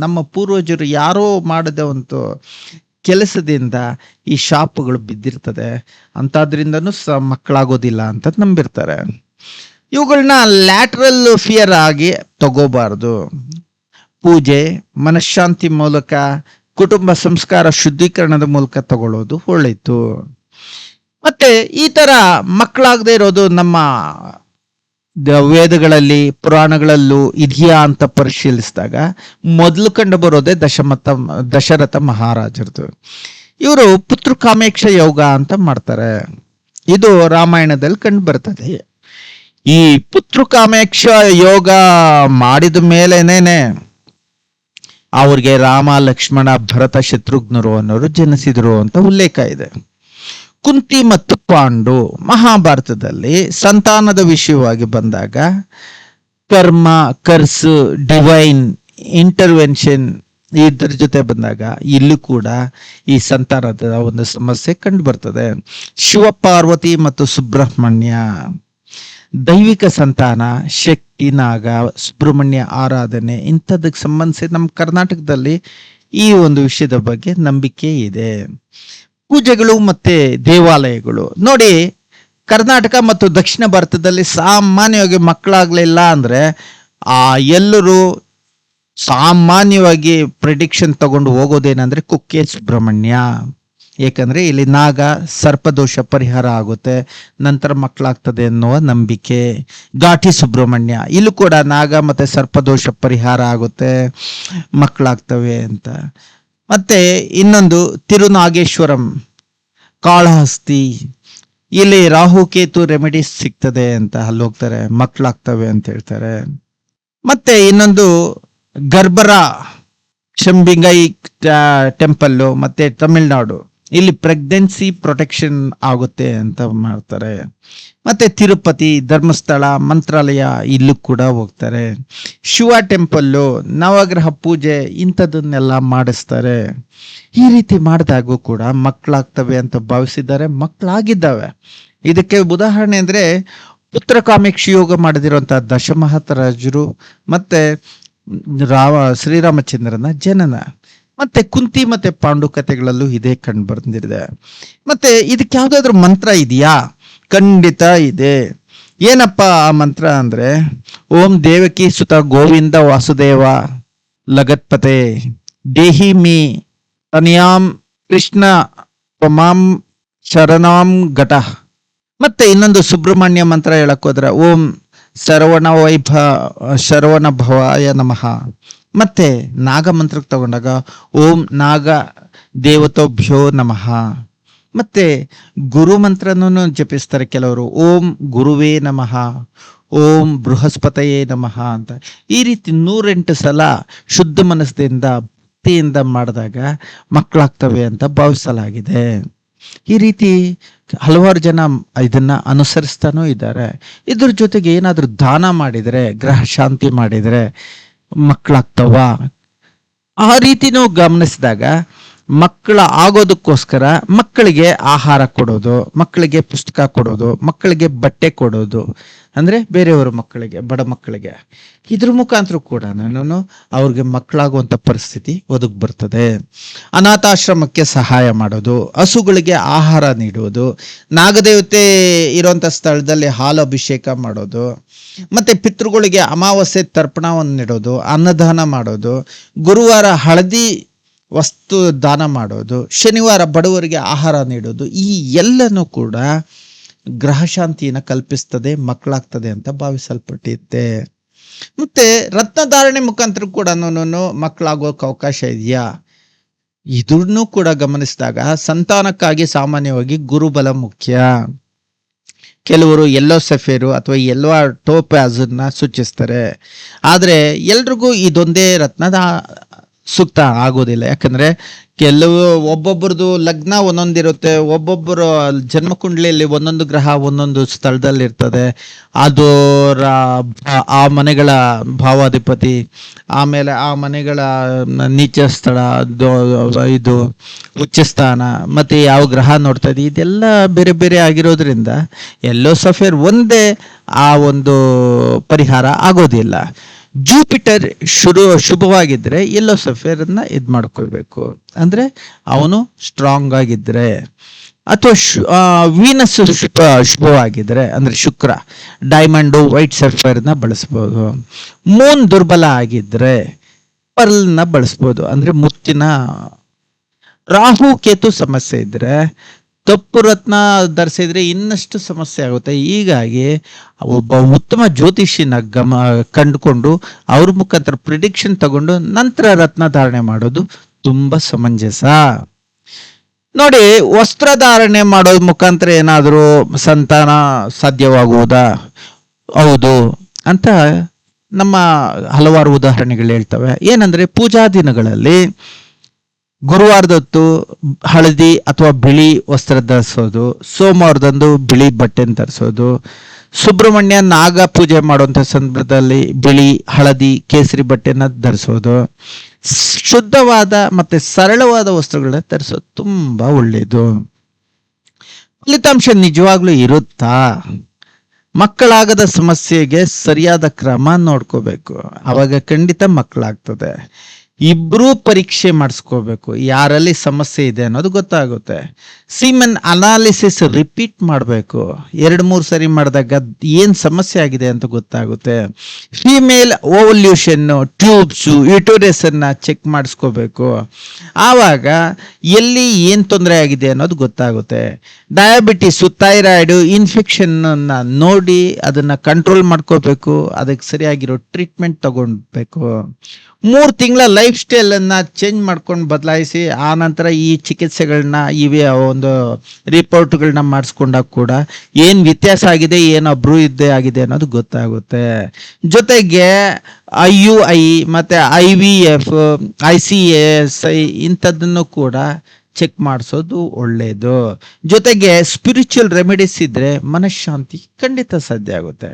ನಮ್ಮ ಪೂರ್ವಜರು ಯಾರೋ ಮಾಡದ ಒಂದು ಕೆಲಸದಿಂದ ಈ ಶಾಪಗಳು ಬಿದ್ದಿರ್ತದೆ. ಅಂತಾದ್ರಿಂದನೂ ಮಕ್ಕಳಾಗೋದಿಲ್ಲ ಅಂತ ನಂಬಿರ್ತಾರೆ. ಇವುಗಳನ್ನ ಲ್ಯಾಟ್ರಲ್ ಫಿಯರ್ ಆಗಿ ತಗೋಬಾರ್ದು. ಪೂಜೆ, ಮನಃಶಾಂತಿ ಮೂಲಕ, ಕುಟುಂಬ ಸಂಸ್ಕಾರ ಶುದ್ಧೀಕರಣದ ಮೂಲಕ ತಗೊಳ್ಳೋದು ಒಳ್ಳೆಯಿತು. ಮತ್ತೆ ಈ ತರ ಮಕ್ಕಳಾಗದೆ ಇರೋದು ನಮ್ಮ ವೇದಗಳಲ್ಲಿ, ಪುರಾಣಗಳಲ್ಲೂ ಇದೆಯಾ ಅಂತ ಪರಿಶೀಲಿಸಿದಾಗ ಮೊದಲು ಕಂಡು ಬರೋದೇ ದಶರಥ ಮಹಾರಾಜರದು. ಇವರು ಪುತ್ರಕಾಮೇಕ್ಷ ಯೋಗ ಅಂತ ಮಾಡ್ತಾರೆ. ಇದು ರಾಮಾಯಣದಲ್ಲಿ ಕಂಡು ಬರ್ತದೆ. ಈ ಪುತ್ರಕಾಮೇಕ್ಷ ಯೋಗ ಮಾಡಿದ ಮೇಲೇನೆ ಅವ್ರಿಗೆ ರಾಮ, ಲಕ್ಷ್ಮಣ, ಭರತ, ಶತ್ರುಘ್ನರು ಅನ್ನೋರು ಜನಿಸಿದ್ರು ಅಂತ ಉಲ್ಲೇಖ ಇದೆ. ಕುಂತಿ ಮತ್ತು ಪಾಂಡು, ಮಹಾಭಾರತದಲ್ಲಿ ಸಂತಾನದ ವಿಷಯವಾಗಿ ಬಂದಾಗ ಕರ್ಮ, ಕರ್ಸ್, ಡಿವೈನ್ ಇಂಟರ್ವೆನ್ಷನ್ ಇದರ ಜೊತೆ ಬಂದಾಗ ಇಲ್ಲೂ ಕೂಡ ಈ ಸಂತಾನದ ಒಂದು ಸಮಸ್ಯೆ ಕಂಡು ಬರ್ತದೆ. ಶಿವಪಾರ್ವತಿ ಮತ್ತು ಸುಬ್ರಹ್ಮಣ್ಯ, ದೈವಿಕ ಸಂತಾನ, ಶಕ್ತಿ, ನಾಗ, ಸುಬ್ರಹ್ಮಣ್ಯ ಆರಾಧನೆ ಇಂಥದಕ್ಕೆ ಸಂಬಂಧಿಸಿ ನಮ್ಮ ಕರ್ನಾಟಕದಲ್ಲಿ ಈ ಒಂದು ವಿಷಯದ ಬಗ್ಗೆ ನಂಬಿಕೆ ಇದೆ. ಪೂಜೆಗಳು ಮತ್ತೆ ದೇವಾಲಯಗಳು ನೋಡಿ, ಕರ್ನಾಟಕ ಮತ್ತು ದಕ್ಷಿಣ ಭಾರತದಲ್ಲಿ ಸಾಮಾನ್ಯವಾಗಿ ಮಕ್ಕಳಾಗ್ಲಿಲ್ಲ ಅಂದ್ರೆ ಎಲ್ಲರೂ ಸಾಮಾನ್ಯವಾಗಿ ಪ್ರಿಡಿಕ್ಷನ್ ತಗೊಂಡು ಹೋಗೋದೇನಂದ್ರೆ ಕುಕ್ಕೆ ಸುಬ್ರಹ್ಮಣ್ಯ. ಏಕೆಂದ್ರೆ ಇಲ್ಲಿ ನಾಗ, ಸರ್ಪದೋಷ ಪರಿಹಾರ ಆಗುತ್ತೆ, ನಂತರ ಮಕ್ಕಳಾಗ್ತದೆ ಅನ್ನುವ ನಂಬಿಕೆ. ಘಾಟಿ ಸುಬ್ರಹ್ಮಣ್ಯ, ಇಲ್ಲೂ ಕೂಡ ನಾಗ ಮತ್ತೆ ಸರ್ಪದೋಷ ಪರಿಹಾರ ಆಗುತ್ತೆ, ಮಕ್ಕಳಾಗ್ತವೆ ಅಂತ. ಮತ್ತೆ ಇನ್ನೊಂದು ತಿರುನಾಗೇಶ್ವರಂ, ಕಾಳಹಸ್ತಿ, ಇಲ್ಲಿ ರಾಹುಕೇತು ರೆಮಿಡೀಸ್ ಸಿಗ್ತದೆ ಅಂತ ಅಲ್ಲಿ ಹೋಗ್ತಾರೆ, ಮಕ್ಕಳಾಗ್ತವೆ ಅಂತ ಹೇಳ್ತಾರೆ. ಮತ್ತೆ ಇನ್ನೊಂದು ಗರ್ಭರ ಶಂಬಿಂಗೈ ಟೆಂಪಲ್ಲು ಮತ್ತೆ ತಮಿಳ್ನಾಡು, ಇಲ್ಲಿ ಪ್ರೆಗ್ನೆನ್ಸಿ ಪ್ರೊಟೆಕ್ಷನ್ ಆಗುತ್ತೆ ಅಂತ ಮಾಡ್ತಾರೆ. ಮತ್ತೆ ತಿರುಪತಿ, ಧರ್ಮಸ್ಥಳ, ಮಂತ್ರಾಲಯ ಇಲ್ಲೂ ಕೂಡ ಹೋಗ್ತಾರೆ. ಶಿವ ಟೆಂಪಲ್ಲು, ನವಗ್ರಹ ಪೂಜೆ ಇಂಥದನ್ನೆಲ್ಲ ಮಾಡಿಸ್ತಾರೆ. ಈ ರೀತಿ ಮಾಡಿದಾಗೂ ಕೂಡ ಮಕ್ಕಳಾಗ್ತವೆ ಅಂತ ಭಾವಿಸಿದ್ದಾರೆ, ಮಕ್ಕಳಾಗಿದ್ದಾವೆ. ಇದಕ್ಕೆ ಉದಾಹರಣೆ ಅಂದ್ರೆ ಪುತ್ರಕಾಮೇಕ್ಷಿ ಯೋಗ ಮಾಡದಿರುವಂತಹ ದಶಮಹಾರಾಜರು ಮತ್ತೆ ಶ್ರೀರಾಮಚಂದ್ರನ ಜನನ, ಮತ್ತೆ ಕುಂತಿ ಮತ್ತೆ ಪಾಂಡು ಕಥೆಗಳಲ್ಲೂ ಇದೇ ಕಂಡು ಬಂದಿದೆ. ಮತ್ತೆ ಇದಕ್ಕೆ ಯಾವ್ದಾದ್ರು ಮಂತ್ರ ಇದೆಯಾ? ಖಂಡಿತ ಇದೆ. ಏನಪ್ಪ ಆ ಮಂತ್ರ ಅಂದ್ರೆ, ಓಂ ದೇವಕಿ ಸುತ ಗೋವಿಂದ ವಾಸುದೇವ ಲಗತ್ಪತೆ ದೇಹಿ ಮೀ ತನಿಯಾಂ ಕೃಷ್ಣ ತ್ವಮಾಂ ಶರಣಾಂ ಘಟ. ಮತ್ತೆ ಇನ್ನೊಂದು ಸುಬ್ರಹ್ಮಣ್ಯ ಮಂತ್ರ ಹೇಳಕ್ ಹೋದ್ರೆ ಓಂ ಶರವಣ ಭವಾಯ ನಮಃ. ಮತ್ತೆ ನಾಗ ಮಂತ್ರಕ್ಕೆ ತಗೊಂಡಾಗ ಓಂ ನಾಗ ದೇವತೋಭ್ಯೋ ನಮಃ. ಮತ್ತೆ ಗುರು ಮಂತ್ರನೂ ಜಪಿಸ್ತಾರೆ ಕೆಲವರು, ಓಂ ಗುರುವೇ ನಮಃ, ಓಂ ಬೃಹಸ್ಪತಯೇ ನಮಃ ಅಂತ. ಈ ರೀತಿ 108 ಸಲ ಶುದ್ಧ ಮನಸ್ಸಿಂದ ಭಕ್ತಿಯಿಂದ ಮಾಡಿದಾಗ ಮಕ್ಕಳಾಗ್ತವೆ ಅಂತ ಭಾವಿಸಲಾಗಿದೆ. ಈ ರೀತಿ ಹಲವಾರು ಜನ ಇದನ್ನ ಅನುಸರಿಸ್ತಾನೂ ಇದ್ದಾರೆ. ಇದ್ರ ಜೊತೆಗೆ ಏನಾದ್ರೂ ದಾನ ಮಾಡಿದ್ರೆ, ಗ್ರಹ ಶಾಂತಿ ಮಾಡಿದ್ರೆ ಮಕ್ಕಳಾಗ್ತವ. ಆ ರೀತಿನೂ ಗಮನಿಸಿದಾಗ ಮಕ್ಕಳ ಆಗೋದಕ್ಕೋಸ್ಕರ ಮಕ್ಕಳಿಗೆ ಆಹಾರ ಕೊಡೋದು, ಮಕ್ಕಳಿಗೆ ಪುಸ್ತಕ ಕೊಡೋದು, ಮಕ್ಕಳಿಗೆ ಬಟ್ಟೆ ಕೊಡೋದು, ಅಂದ್ರೆ ಬೇರೆಯವರ ಮಕ್ಕಳಿಗೆ, ಬಡ ಮಕ್ಕಳಿಗೆ, ಇದ್ರ ಮುಖಾಂತರ ಕೂಡ ನಾನು ಅವ್ರಿಗೆ ಮಕ್ಕಳಾಗುವಂತ ಪರಿಸ್ಥಿತಿ ಒದಗಿ ಬರ್ತದೆ. ಅನಾಥಾಶ್ರಮಕ್ಕೆ ಸಹಾಯ ಮಾಡೋದು, ಹಸುಗಳಿಗೆ ಆಹಾರ ನೀಡುವುದು, ನಾಗದೇವತೆ ಇರುವಂತ ಸ್ಥಳದಲ್ಲಿ ಹಾಲು ಅಭಿಷೇಕ ಮಾಡೋದು, ಮತ್ತೆ ಪಿತೃಗಳಿಗೆ ಅಮಾವಾಸ್ಯೆ ತರ್ಪಣವನ್ನು ನೀಡೋದು, ಅನ್ನದಾನ ಮಾಡೋದು, ಗುರುವಾರ ಹಳದಿ ವಸ್ತು ದಾನ ಮಾಡೋದು, ಶನಿವಾರ ಬಡವರಿಗೆ ಆಹಾರ ನೀಡೋದು, ಈ ಎಲ್ಲನೂ ಕೂಡ ಗ್ರಹ ಶಾಂತಿಯನ್ನು ಕಲ್ಪಿಸ್ತದೆ, ಮಕ್ಕಳಾಗ್ತದೆ ಅಂತ ಭಾವಿಸಲ್ಪಟ್ಟಿತ್ತೆ. ಮತ್ತೆ ರತ್ನಧಾರಣೆ ಮುಖಾಂತರ ಕೂಡ ಮಕ್ಕಳಾಗೋಕೆ ಅವಕಾಶ ಇದೆಯಾ? ಇದನ್ನು ಕೂಡ ಗಮನಿಸಿದಾಗ ಸಂತಾನಕ್ಕಾಗಿ ಸಾಮಾನ್ಯವಾಗಿ ಗುರುಬಲ ಮುಖ್ಯ. ಕೆಲವರು ಎಲ್ಲೋ ಸಫೇರು ಅಥವಾ ಎಲ್ಲೋ ಟೋಪ್ಯಾಜನ್ನ ಸೂಚಿಸ್ತಾರೆ. ಆದರೆ ಎಲ್ರಿಗೂ ಇದೊಂದೇ ರತ್ನದ ಸೂಕ್ತ ಆಗೋದಿಲ್ಲ. ಯಾಕಂದ್ರೆ ಕೆಲವು ಒಬ್ಬೊಬ್ಬರದು ಲಗ್ನ ಒಂದೊಂದಿರುತ್ತೆ, ಒಬ್ಬೊಬ್ಬರ ಜನ್ಮಕುಂಡ್ಲಿಯಲ್ಲಿ ಒಂದೊಂದು ಗ್ರಹ ಒಂದೊಂದು ಸ್ಥಳದಲ್ಲಿ ಇರ್ತದೆ. ಅದರ ಆ ಮನೆಗಳ ಭಾವಾಧಿಪತಿ, ಆಮೇಲೆ ಆ ಮನೆಗಳ ನೀಚ ಸ್ಥಳ, ಇದು ಉಚ್ಚ ಸ್ಥಾನ, ಮತ್ತೆ ಯಾವ ಗ್ರಹ ನೋಡ್ತಾ ಇದೆ, ಇದೆಲ್ಲ ಬೇರೆ ಬೇರೆ ಆಗಿರೋದ್ರಿಂದ ಎಲ್ಲೋ ಸಫೇರ್ ಒಂದೇ ಆ ಒಂದು ಪರಿಹಾರ ಆಗೋದಿಲ್ಲ. ಜೂಪಿಟರ್ ಶುಭವಾಗಿದ್ರೆ ಎಲ್ಲೋ ಸಫೇರನ್ನ ಇದ್ ಮಾಡ್ಕೊಳ್ಬೇಕು. ಅಂದ್ರೆ ಅವನು ಸ್ಟ್ರಾಂಗ್ ಆಗಿದ್ರೆ, ಅಥವಾ ವೀನಸ್ ಶುಭವಾಗಿದ್ರೆ ಅಂದ್ರೆ ಶುಕ್ರ, ಡೈಮಂಡು ವೈಟ್ ಸಫೇರ್ನ ಬಳಸ್ಬೋದು. ಮೂನ್ ದುರ್ಬಲ ಆಗಿದ್ರೆ ಪರ್ಲ್ನ ಬಳಸ್ಬೋದು, ಅಂದ್ರೆ ಮುತ್ತಿನ. ರಾಹು ಕೇತು ಸಮಸ್ಯೆ ಇದ್ರೆ ಕಪ್ಪು ರತ್ನ ಧರಿಸಿದ್ರೆ ಇನ್ನಷ್ಟು ಸಮಸ್ಯೆ ಆಗುತ್ತೆ. ಹೀಗಾಗಿ ಒಬ್ಬ ಉತ್ತಮ ಜ್ಯೋತಿಷಿನ ಕಂಡುಕೊಂಡು ಅವ್ರ ಮುಖಾಂತರ ಪ್ರಿಡಿಕ್ಷನ್ ತಗೊಂಡು ನಂತರ ರತ್ನ ಧಾರಣೆ ಮಾಡೋದು ತುಂಬಾ ಸಮಂಜಸ. ನೋಡಿ, ವಸ್ತ್ರಧಾರಣೆ ಮಾಡೋದ್ ಮುಖಾಂತರ ಏನಾದರೂ ಸಂತಾನ ಸಾಧ್ಯವಾಗುವುದಾ? ಹೌದು ಅಂತ ನಮ್ಮ ಹಲವಾರು ಉದಾಹರಣೆಗಳು ಹೇಳ್ತವೆ. ಏನಂದ್ರೆ ಪೂಜಾ ದಿನಗಳಲ್ಲಿ ಗುರುವಾರದೊತ್ತು ಹಳದಿ ಅಥವಾ ಬಿಳಿ ವಸ್ತ್ರ ಧರಿಸೋದು, ಸೋಮವಾರದಂದು ಬಿಳಿ ಬಟ್ಟೆ ಧರಿಸೋದು, ಸುಬ್ರಹ್ಮಣ್ಯ ನಾಗ ಪೂಜೆ ಮಾಡುವಂತ ಸಂದರ್ಭದಲ್ಲಿ ಬಿಳಿ, ಹಳದಿ, ಕೇಸರಿ ಬಟ್ಟೆನ ಧರಿಸೋದು, ಶುದ್ಧವಾದ ಮತ್ತೆ ಸರಳವಾದ ವಸ್ತ್ರಗಳನ್ನ ಧರಿಸೋದು ತುಂಬಾ ಒಳ್ಳೆಯದು. ಫಲಿತಾಂಶ ನಿಜವಾಗ್ಲೂ ಇರುತ್ತಾ? ಮಕ್ಕಳಾಗದ ಸಮಸ್ಯೆಗೆ ಸರಿಯಾದ ಕ್ರಮ ನೋಡ್ಕೋಬೇಕು, ಅವಾಗ ಖಂಡಿತ ಮಕ್ಕಳಾಗ್ತದೆ. ಇಬ್ರೂ ಪರೀಕ್ಷೆ ಮಾಡಿಸ್ಕೋಬೇಕು, ಯಾರಲ್ಲಿ ಸಮಸ್ಯೆ ಇದೆ ಅನ್ನೋದು ಗೊತ್ತಾಗುತ್ತೆ. ಸೀಮೆನ್ ಅನಾಲಿಸಿಸ್ ರಿಪೀಟ್ ಮಾಡಬೇಕು, 2-3 ಸರಿ ಮಾಡಿದಾಗ ಏನ್ ಸಮಸ್ಯೆ ಆಗಿದೆ ಅಂತ ಗೊತ್ತಾಗುತ್ತೆ. ಫಿಮೇಲ್ ಓವಲ್ಯೂಷನ್, ಟ್ಯೂಬ್ಸ್, ಯುಟೋರಸ್ ಅನ್ನ ಚೆಕ್ ಮಾಡಿಸ್ಕೋಬೇಕು, ಆವಾಗ ಎಲ್ಲಿ ಏನ್ ತೊಂದರೆ ಆಗಿದೆ ಅನ್ನೋದು ಗೊತ್ತಾಗುತ್ತೆ. ಡಯಾಬಿಟಿಸ್, ಥೈರಾಯ್ಡ್ ಇನ್ಫೆಕ್ಷನ್ ಅನ್ನ ನೋಡಿ ಅದನ್ನ ಕಂಟ್ರೋಲ್ ಮಾಡ್ಕೋಬೇಕು, ಅದಕ್ಕೆ ಸರಿಯಾಗಿರೋ ಟ್ರೀಟ್ಮೆಂಟ್ ತಗೊಳ್ಬೇಕು. 3 ತಿಂಗಳ ಲೈಫ್ ಸ್ಟೈಲ್ ಅನ್ನ ಚೇಂಜ್ ಮಾಡ್ಕೊಂಡು ಬದಲಾಯಿಸಿ ಆ ನಂತರ ಈ ಚಿಕಿತ್ಸೆಗಳನ್ನ ಇವೆ ಒಂದು ರಿಪೋರ್ಟ್ಗಳನ್ನ ಮಾಡಿಸ್ಕೊಂಡಾಗ ಕೂಡ ಏನ್ ವ್ಯತ್ಯಾಸ ಆಗಿದೆ, ಏನು ಅಭಿವೃದ್ಧಿ ಆಗಿದೆ ಅನ್ನೋದು ಗೊತ್ತಾಗುತ್ತೆ. ಜೊತೆಗೆ IUI ಮತ್ತೆ IVF, ICSI ಇಂಥದ್ದನ್ನು ಕೂಡ ಚೆಕ್ ಮಾಡಿಸೋದು ಒಳ್ಳೆಯದು. ಜೊತೆಗೆ ಸ್ಪಿರಿಚುವಲ್ ರೆಮಿಡೀಸ್ ಇದ್ರೆ ಮನಃಶಾಂತಿ ಖಂಡಿತ ಸಾಧ್ಯ ಆಗುತ್ತೆ.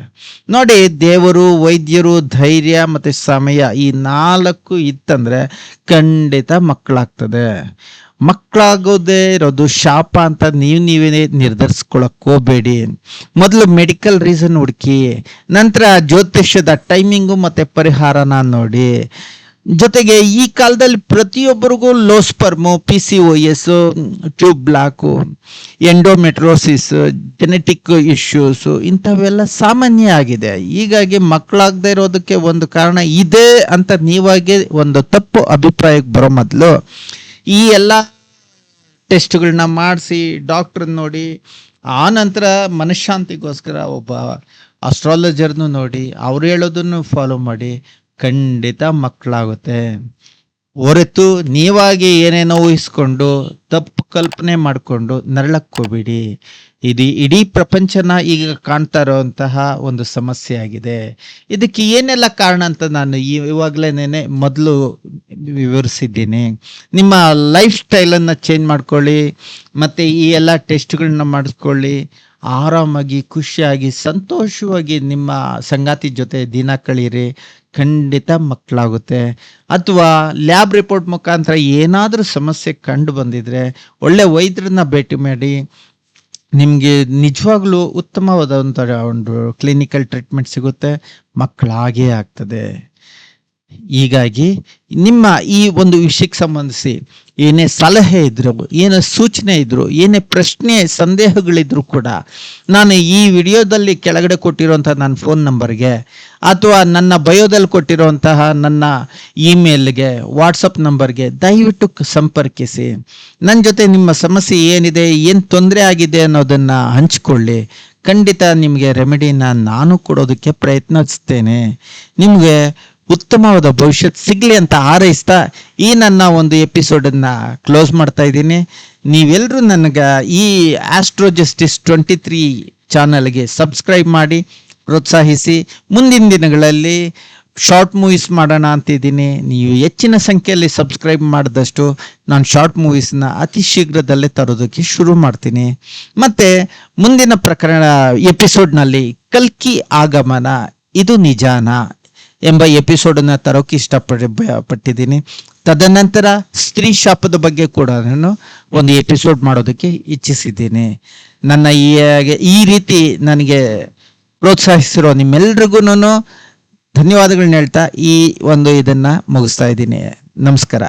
ನೋಡಿ, ದೇವರು, ವೈದ್ಯರು, ಧೈರ್ಯ ಮತ್ತೆ ಸಮಯ ಈ 4 ಇತ್ತಂದ್ರೆ ಖಂಡಿತ ಮಕ್ಕಳಾಗ್ತದೆ. ಮಕ್ಕಳಾಗೋದೇ ಇರೋದು ಶಾಪ ಅಂತ ನೀವೇ ನಿರ್ಧರಿಸ್ಕೊಳಕ್ ಹೋಗ್ಬೇಡಿ. ಮೊದಲು ಮೆಡಿಕಲ್ ರೀಸನ್ ಹುಡುಕಿ, ನಂತರ ಜ್ಯೋತಿಷ್ಯದ ಟೈಮಿಂಗು ಮತ್ತೆ ಪರಿಹಾರನ ನೋಡಿ. ಜೊತೆಗೆ ಈ ಕಾಲದಲ್ಲಿ ಪ್ರತಿಯೊಬ್ಬರಿಗೂ low sperm, PCOS, tube block, endometriosis, genetic issues ಇಂಥವೆಲ್ಲ ಸಾಮಾನ್ಯ ಆಗಿದೆ. ಹೀಗಾಗಿ ಮಕ್ಕಳಾಗದೇ ಇರೋದಕ್ಕೆ ಒಂದು ಕಾರಣ ಇದೆ ಅಂತ ನೀವಾಗೆ ಒಂದು ತಪ್ಪು ಅಭಿಪ್ರಾಯಕ್ಕೆ ಬರೋ ಮೊದಲು ಈ ಎಲ್ಲ ಟೆಸ್ಟ್ಗಳನ್ನ ಮಾಡಿಸಿ ಡಾಕ್ಟರ್ ನೋಡಿ, ಆ ನಂತರ ಮನಃಶಾಂತಿಗೋಸ್ಕರ ಒಬ್ಬ ಅಸ್ಟ್ರಾಲಜರ್ನು ನೋಡಿ ಅವ್ರು ಹೇಳೋದನ್ನು ಫಾಲೋ ಮಾಡಿ ಖಂಡಿತ ಮಕ್ಕಳಾಗುತ್ತೆ. ಹೊರತು ನೀವಾಗಿ ಏನೇನೋ ಊಹಿಸ್ಕೊಂಡು ತಪ್ಪು ಕಲ್ಪನೆ ಮಾಡಿಕೊಂಡು ನರಳಕ್ಕೋಬೇಡಿ. ಇದು ಇಡೀ ಪ್ರಪಂಚನ ಈಗ ಕಾಣ್ತಾ ಇರೋಂತಹ ಒಂದು ಸಮಸ್ಯೆ ಆಗಿದೆ. ಇದಕ್ಕೆ ಏನೆಲ್ಲ ಕಾರಣ ಅಂತ ನಾನು ಇವಾಗಲೇ ಮೊದಲು ವಿವರಿಸಿದ್ದೀನಿ. ನಿಮ್ಮ ಲೈಫ್ ಸ್ಟೈಲನ್ನು ಚೇಂಜ್ ಮಾಡ್ಕೊಳ್ಳಿ, ಮತ್ತು ಈ ಎಲ್ಲ ಟೆಸ್ಟ್ಗಳನ್ನ ಮಾಡಿಸ್ಕೊಳ್ಳಿ. ಆರಾಮಾಗಿ, ಖುಷಿಯಾಗಿ, ಸಂತೋಷವಾಗಿ ನಿಮ್ಮ ಸಂಗಾತಿ ಜೊತೆ ದಿನ ಕಳೀರಿ, ಖಂಡಿತ ಮಕ್ಕಳಾಗುತ್ತೆ. ಅಥವಾ ಲ್ಯಾಬ್ ರಿಪೋರ್ಟ್ ಮುಖಾಂತರ ಏನಾದರೂ ಸಮಸ್ಯೆ ಕಂಡು ಬಂದಿದ್ರೆ ಒಳ್ಳೆ ವೈದ್ಯರನ್ನ ಭೇಟಿ ಮಾಡಿ, ನಿಮಗೆ ನಿಜವಾಗ್ಲೂ ಉತ್ತಮವಾದಂಥ ಒಂದು ಕ್ಲಿನಿಕಲ್ ಟ್ರೀಟ್ಮೆಂಟ್ ಸಿಗುತ್ತೆ, ಮಕ್ಕಳಾಗೇ ಆಗ್ತದೆ. ಹೀಗಾಗಿ ನಿಮ್ಮ ಈ ಒಂದು ವಿಷಯಕ್ಕೆ ಸಂಬಂಧಿಸಿ ಏನೇ ಸಲಹೆ ಇದ್ರು, ಏನೇ ಸೂಚನೆ ಇದ್ರು, ಏನೇ ಪ್ರಶ್ನೆ ಸಂದೇಹಗಳಿದ್ರು ಕೂಡ ನಾನು ಈ ವಿಡಿಯೋದಲ್ಲಿ ಕೆಳಗಡೆ ಕೊಟ್ಟಿರುವಂತಹ ನನ್ನ ಫೋನ್ ನಂಬರ್ಗೆ ಅಥವಾ ನನ್ನ ಬಯೋದಲ್ಲಿ ಕೊಟ್ಟಿರುವಂತಹ ನನ್ನ ಇಮೇಲ್ಗೆ, ವಾಟ್ಸಪ್ ನಂಬರ್ಗೆ ದಯವಿಟ್ಟು ಸಂಪರ್ಕಿಸಿ. ನನ್ನ ಜೊತೆ ನಿಮ್ಮ ಸಮಸ್ಯೆ ಏನಿದೆ, ಏನು ತೊಂದರೆ ಆಗಿದೆ ಅನ್ನೋದನ್ನು ಹಂಚಿಕೊಳ್ಳಿ. ಖಂಡಿತ ನಿಮಗೆ ರೆಮಿಡಿನ ನಾನು ಕೊಡೋದಕ್ಕೆ ಪ್ರಯತ್ನಿಸ್ತೇನೆ. ನಿಮಗೆ ಉತ್ತಮವಾದ ಭವಿಷ್ಯತ್ ಸಿಗ್ಲಿ ಅಂತ ಹಾರೈಸ್ತಾ ಈ ನನ್ನ ಒಂದು ಎಪಿಸೋಡನ್ನು ಕ್ಲೋಸ್ ಮಾಡ್ತಾ ಇದ್ದೀನಿ. ನೀವೆಲ್ಲರೂ ನನಗೆ ಈ ಆಸ್ಟ್ರೋ ಜಸ್ಟಿಸ್ 23 ಚಾನಲ್ಗೆ ಸಬ್ಸ್ಕ್ರೈಬ್ ಮಾಡಿ ಪ್ರೋತ್ಸಾಹಿಸಿ. ಮುಂದಿನ ದಿನಗಳಲ್ಲಿ ಶಾರ್ಟ್ ಮೂವೀಸ್ ಮಾಡೋಣ ಅಂತಿದ್ದೀನಿ. ನೀವು ಹೆಚ್ಚಿನ ಸಂಖ್ಯೆಯಲ್ಲಿ ಸಬ್ಸ್ಕ್ರೈಬ್ ಮಾಡಿದಷ್ಟು ನಾನು ಶಾರ್ಟ್ ಮೂವೀಸ್ನ ಅತಿ ಶೀಘ್ರದಲ್ಲೇ ತರೋದಕ್ಕೆ ಶುರು ಮಾಡ್ತೀನಿ. ಮತ್ತು ಮುಂದಿನ ಎಪಿಸೋಡ್ನಲ್ಲಿ ಕಲ್ಕಿ ಆಗಮನ ಇದು ನಿಜಾನ ಎಂಬ ಎಪಿಸೋಡನ್ನು ತರೋಕ್ಕೆ ಇಷ್ಟಪಟ್ಟಿದ್ದೀನಿ. ತದನಂತರ ಸ್ತ್ರೀ ಶಾಪದ ಬಗ್ಗೆ ಕೂಡ ನಾನು ಒಂದು ಎಪಿಸೋಡ್ ಮಾಡೋದಕ್ಕೆ ಇಚ್ಛಿಸಿದ್ದೀನಿ. ನನ್ನ ಈ ರೀತಿ ನನಗೆ ಪ್ರೋತ್ಸಾಹಿಸಿರೋ ನಿಮ್ಮೆಲ್ರಿಗೂ ಧನ್ಯವಾದಗಳನ್ನ ಹೇಳ್ತಾ ಈ ಒಂದು ಇದನ್ನು ಮುಗಿಸ್ತಾ ಇದ್ದೀನಿ. ನಮಸ್ಕಾರ.